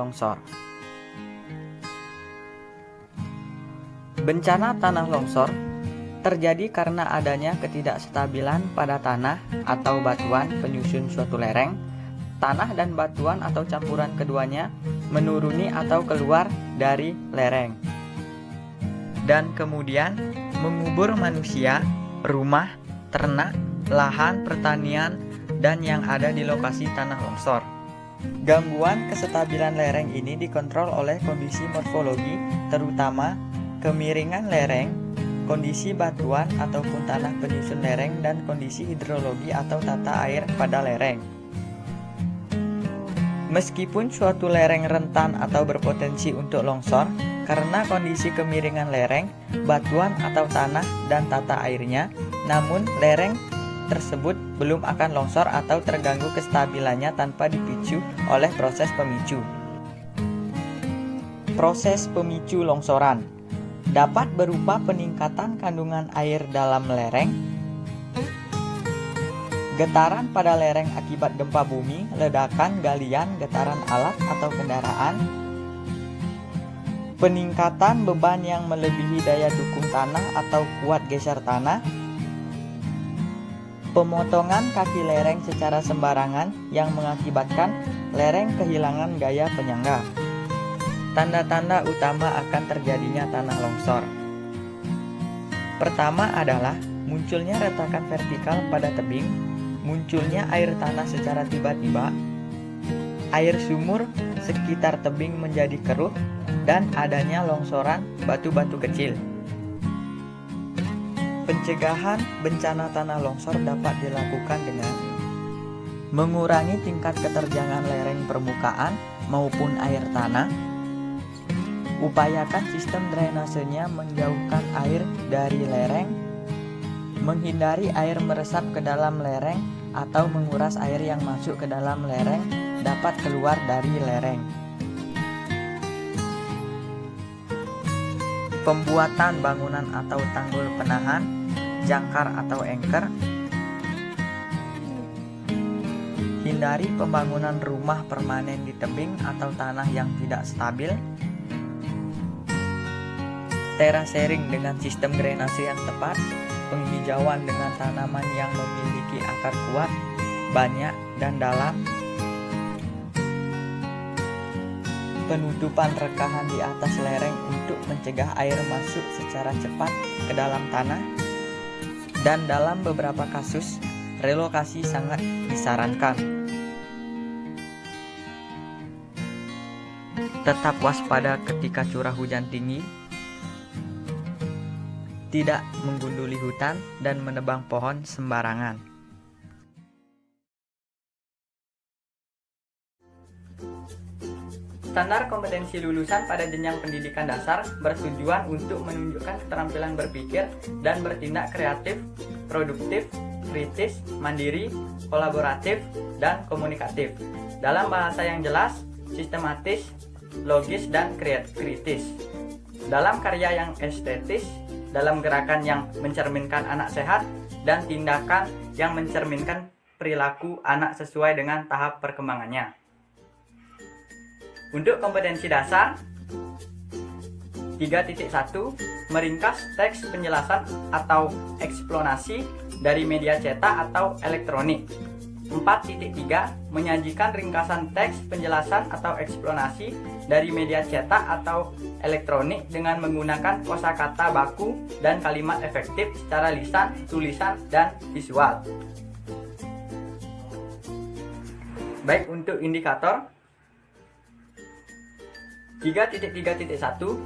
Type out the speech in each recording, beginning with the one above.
longsor. Bencana tanah longsor terjadi karena adanya ketidakstabilan pada tanah atau batuan penyusun suatu lereng. Tanah dan batuan atau campuran keduanya menuruni atau keluar dari lereng dan kemudian mengubur manusia, rumah, ternak, lahan pertanian, dan yang ada di lokasi tanah longsor. Gangguan kestabilan lereng ini dikontrol oleh kondisi morfologi, terutama kemiringan lereng, kondisi batuan ataupun tanah penyusun lereng, dan kondisi hidrologi atau tata air pada lereng. Meskipun suatu lereng rentan atau berpotensi untuk longsor, karena kondisi kemiringan lereng, batuan atau tanah, dan tata airnya, namun lereng tersebut belum akan longsor atau terganggu kestabilannya tanpa dipicu oleh proses pemicu. Proses pemicu longsoran dapat berupa peningkatan kandungan air dalam lereng, getaran pada lereng akibat gempa bumi, ledakan, galian, getaran alat atau kendaraan, peningkatan beban yang melebihi daya dukung tanah atau kuat geser tanah, pemotongan kaki lereng secara sembarangan yang mengakibatkan lereng kehilangan gaya penyangga. Tanda-tanda utama akan terjadinya tanah longsor. Pertama adalah munculnya retakan vertikal pada tebing, munculnya air tanah secara tiba-tiba, air sumur sekitar tebing menjadi keruh, dan adanya longsoran batu-batu kecil. Pencegahan bencana tanah longsor dapat dilakukan dengan mengurangi tingkat keterjangan lereng permukaan maupun air tanah, upayakan sistem drainasenya menjauhkan air dari lereng, menghindari air meresap ke dalam lereng atau menguras air yang masuk ke dalam lereng dapat keluar dari lereng. Pembuatan bangunan atau tanggul penahan, jangkar atau anchor. Hindari pembangunan rumah permanen di tebing atau tanah yang tidak stabil. Terasering dengan sistem drainase yang tepat, penghijauan dengan tanaman yang memiliki akar kuat, banyak, dan dalam, penutupan rekahan di atas lereng untuk mencegah air masuk secara cepat ke dalam tanah, dan dalam beberapa kasus, relokasi sangat disarankan. Tetap waspada ketika curah hujan tinggi, tidak menggunduli hutan dan menebang pohon sembarangan. Standar kompetensi lulusan pada jenjang pendidikan dasar bertujuan untuk menunjukkan keterampilan berpikir dan bertindak kreatif, produktif, kritis, mandiri, kolaboratif, dan komunikatif dalam bahasa yang jelas, sistematis, logis, dan kritis, dalam karya yang estetis, dalam gerakan yang mencerminkan anak sehat, dan tindakan yang mencerminkan perilaku anak sesuai dengan tahap perkembangannya. Untuk kompetensi dasar 3.1, meringkas teks penjelasan atau eksplanasi dari media cetak atau elektronik. 4.3, menyajikan ringkasan teks penjelasan atau eksplanasi dari media cetak atau elektronik dengan menggunakan kosakata baku dan kalimat efektif secara lisan, tulisan, dan visual. Baik, untuk indikator 3.3.1,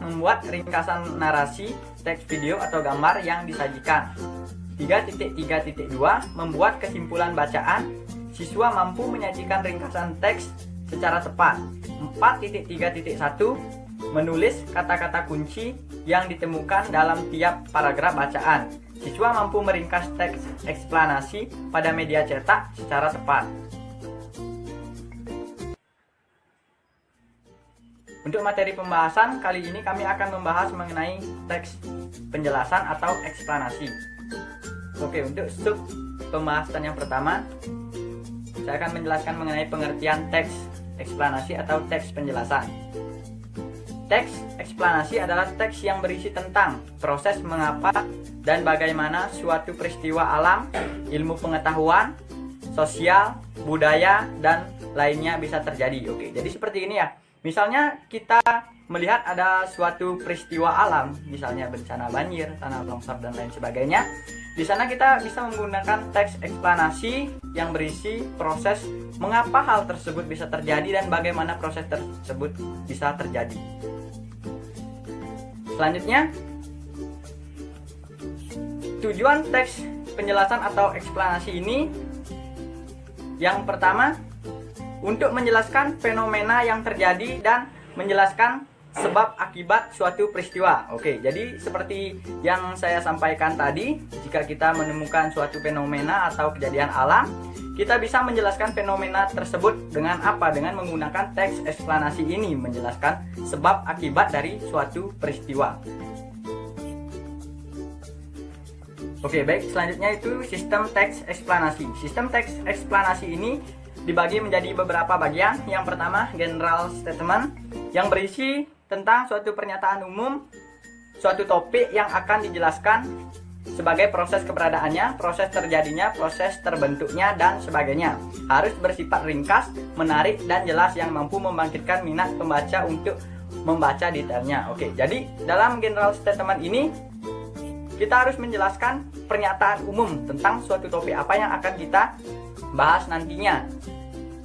membuat ringkasan narasi, teks video atau gambar yang disajikan. 3.3.2, membuat kesimpulan bacaan. Siswa mampu menyajikan ringkasan teks secara tepat. 4.3.1, menulis kata-kata kunci yang ditemukan dalam tiap paragraf bacaan. Siswa mampu meringkas teks eksplanasi pada media cetak secara tepat. Untuk materi pembahasan kali ini kami akan membahas mengenai teks penjelasan atau eksplanasi. Oke, untuk sub pembahasan yang pertama, saya akan menjelaskan mengenai pengertian teks eksplanasi atau teks penjelasan. Teks eksplanasi adalah teks yang berisi tentang proses mengapa dan bagaimana suatu peristiwa alam, ilmu pengetahuan, sosial, budaya, dan lainnya bisa terjadi. Oke, jadi seperti ini ya. Misalnya kita melihat ada suatu peristiwa alam, misalnya bencana banjir, tanah longsor, dan lain sebagainya. Di sana kita bisa menggunakan teks eksplanasi yang berisi proses mengapa hal tersebut bisa terjadi dan bagaimana proses tersebut bisa terjadi. Selanjutnya, tujuan teks penjelasan atau eksplanasi ini yang pertama, untuk menjelaskan fenomena yang terjadi dan menjelaskan sebab akibat suatu peristiwa. Oke, jadi seperti yang saya sampaikan tadi, jika kita menemukan suatu fenomena atau kejadian alam, kita bisa menjelaskan fenomena tersebut dengan apa? Dengan menggunakan teks eksplanasi ini, menjelaskan sebab akibat dari suatu peristiwa. Oke, baik, selanjutnya itu sistem teks eksplanasi. Sistem teks eksplanasi ini dibagi menjadi beberapa bagian. Yang pertama, general statement, yang berisi tentang suatu pernyataan umum, suatu topik yang akan dijelaskan sebagai proses keberadaannya, proses terjadinya, proses terbentuknya, dan sebagainya. Harus bersifat ringkas, menarik, dan jelas yang mampu membangkitkan minat pembaca untuk membaca detailnya. Oke, jadi dalam general statement ini kita harus menjelaskan pernyataan umum tentang suatu topik apa yang akan kita bahas nantinya.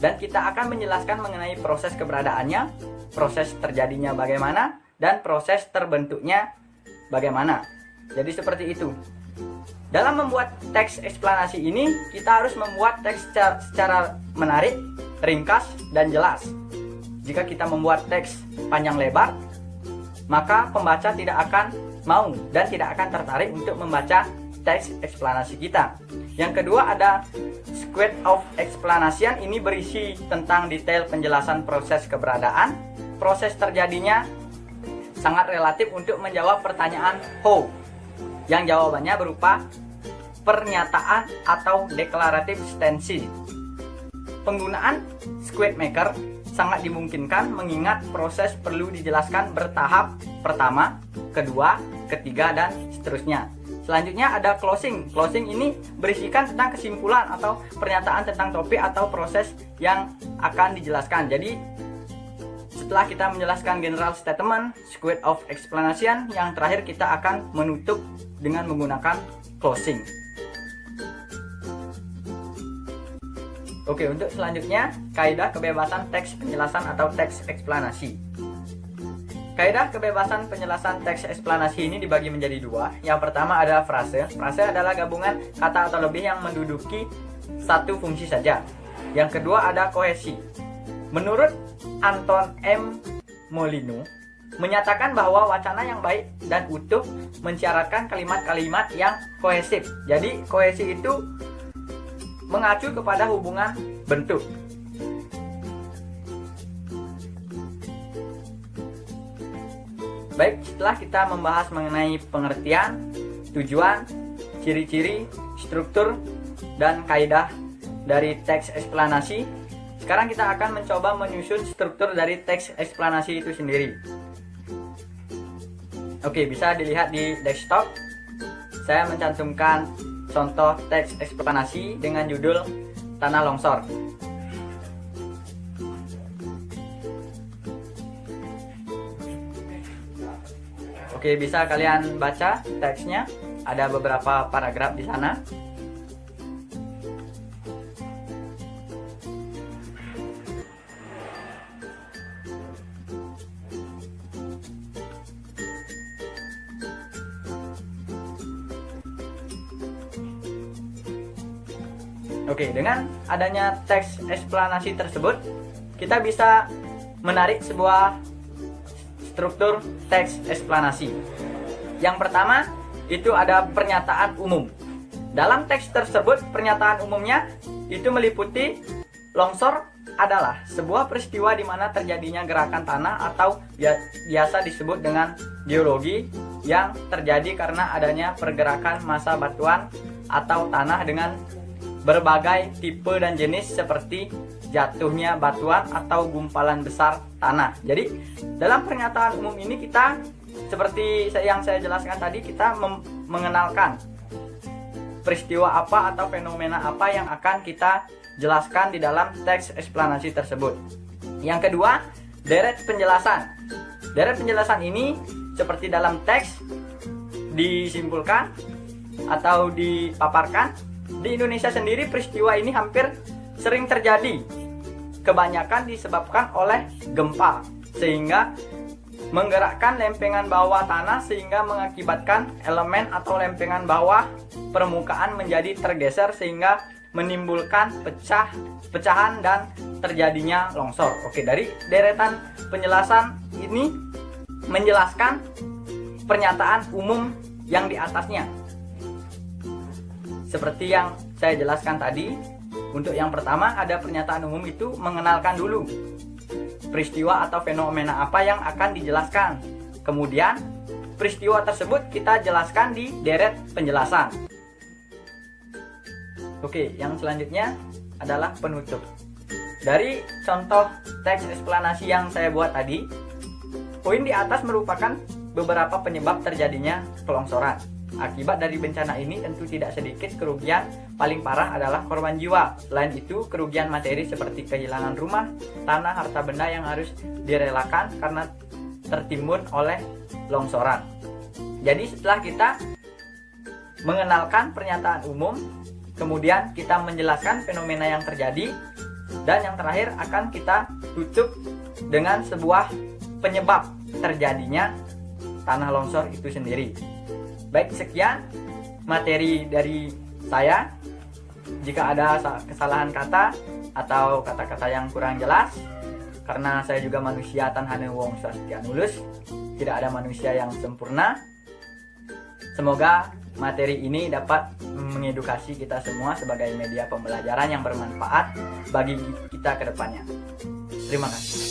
Dan kita akan menjelaskan mengenai proses keberadaannya, proses terjadinya bagaimana, dan proses terbentuknya bagaimana. Jadi seperti itu. Dalam membuat teks eksplanasi ini, kita harus membuat teks secara menarik, ringkas, dan jelas. Jika kita membuat teks panjang lebar, maka pembaca tidak akan mau dan tidak akan tertarik untuk membaca teks eksplanasi kita. Yang kedua ada square of explanation. Ini berisi tentang detail penjelasan proses keberadaan, proses terjadinya, sangat relatif untuk menjawab pertanyaan how, yang jawabannya berupa pernyataan atau declarative stance. Penggunaan square maker sangat dimungkinkan mengingat proses perlu dijelaskan bertahap, pertama, kedua, ketiga, dan seterusnya. Selanjutnya ada closing. Closing ini berisikan tentang kesimpulan atau pernyataan tentang topik atau proses yang akan dijelaskan. Jadi setelah kita menjelaskan general statement, square of explanation, yang terakhir kita akan menutup dengan menggunakan closing. Oke, untuk selanjutnya kaidah kebebasan teks penjelasan atau teks eksplanasi. Kaidah kebebasan penjelasan teks eksplanasi ini dibagi menjadi dua. Yang pertama adalah frase. Frase adalah gabungan kata atau lebih yang menduduki satu fungsi saja. Yang kedua ada kohesi. Menurut Anton M. Molino, menyatakan bahwa wacana yang baik dan utuh mensyaratkan kalimat-kalimat yang kohesif. Jadi kohesi itu mengacu kepada hubungan bentuk. Baik, setelah kita membahas mengenai pengertian, tujuan, ciri-ciri, struktur, dan kaidah dari teks eksplanasi, sekarang kita akan mencoba menyusun struktur dari teks eksplanasi itu sendiri. Oke, bisa dilihat di desktop. Saya mencantumkan contoh teks eksplanasi dengan judul Tanah Longsor. Oke, bisa kalian baca teksnya. Ada beberapa paragraf di sana. Oke, dengan adanya teks eksplanasi tersebut, kita bisa menarik sebuah struktur teks eksplanasi. Yang pertama, itu ada pernyataan umum. Dalam teks tersebut, pernyataan umumnya itu meliputi longsor adalah sebuah peristiwa di mana terjadinya gerakan tanah atau biasa disebut dengan geologi yang terjadi karena adanya pergerakan massa batuan atau tanah dengan berbagai tipe dan jenis seperti jatuhnya batuan atau gumpalan besar tanah. Jadi dalam pernyataan umum ini kita seperti yang saya jelaskan tadi, kita mengenalkan peristiwa apa atau fenomena apa yang akan kita jelaskan di dalam teks eksplanasi tersebut. Yang kedua, deret penjelasan. Deret penjelasan ini seperti dalam teks disimpulkan atau dipaparkan. Di Indonesia sendiri peristiwa ini hampir sering terjadi. Kebanyakan disebabkan oleh gempa, sehingga menggerakkan lempengan bawah tanah sehingga mengakibatkan elemen atau lempengan bawah permukaan menjadi tergeser sehingga menimbulkan pecahan dan terjadinya longsor. Oke, dari deretan penjelasan ini menjelaskan pernyataan umum yang di atasnya. Seperti yang saya jelaskan tadi, untuk yang pertama ada pernyataan umum itu mengenalkan dulu peristiwa atau fenomena apa yang akan dijelaskan. Kemudian peristiwa tersebut kita jelaskan di deret penjelasan. Oke, yang selanjutnya adalah penutup. Dari contoh teks eksplanasi yang saya buat tadi, poin di atas merupakan beberapa penyebab terjadinya kelongsoran. Akibat dari bencana ini tentu tidak sedikit kerugian, paling parah adalah korban jiwa. Selain itu, kerugian materi seperti kehilangan rumah, tanah, harta benda yang harus direlakan karena tertimbun oleh longsoran. Jadi setelah kita mengenalkan pernyataan umum, kemudian kita menjelaskan fenomena yang terjadi, dan yang terakhir akan kita tutup dengan sebuah penyebab terjadinya tanah longsor itu sendiri. Baik, sekian materi dari saya. Jika ada kesalahan kata atau kata-kata yang kurang jelas, karena saya juga manusia tanhane wong sastianulus, tidak ada manusia yang sempurna. Semoga materi ini dapat mengedukasi kita semua sebagai media pembelajaran yang bermanfaat bagi kita ke depannya. Terima kasih.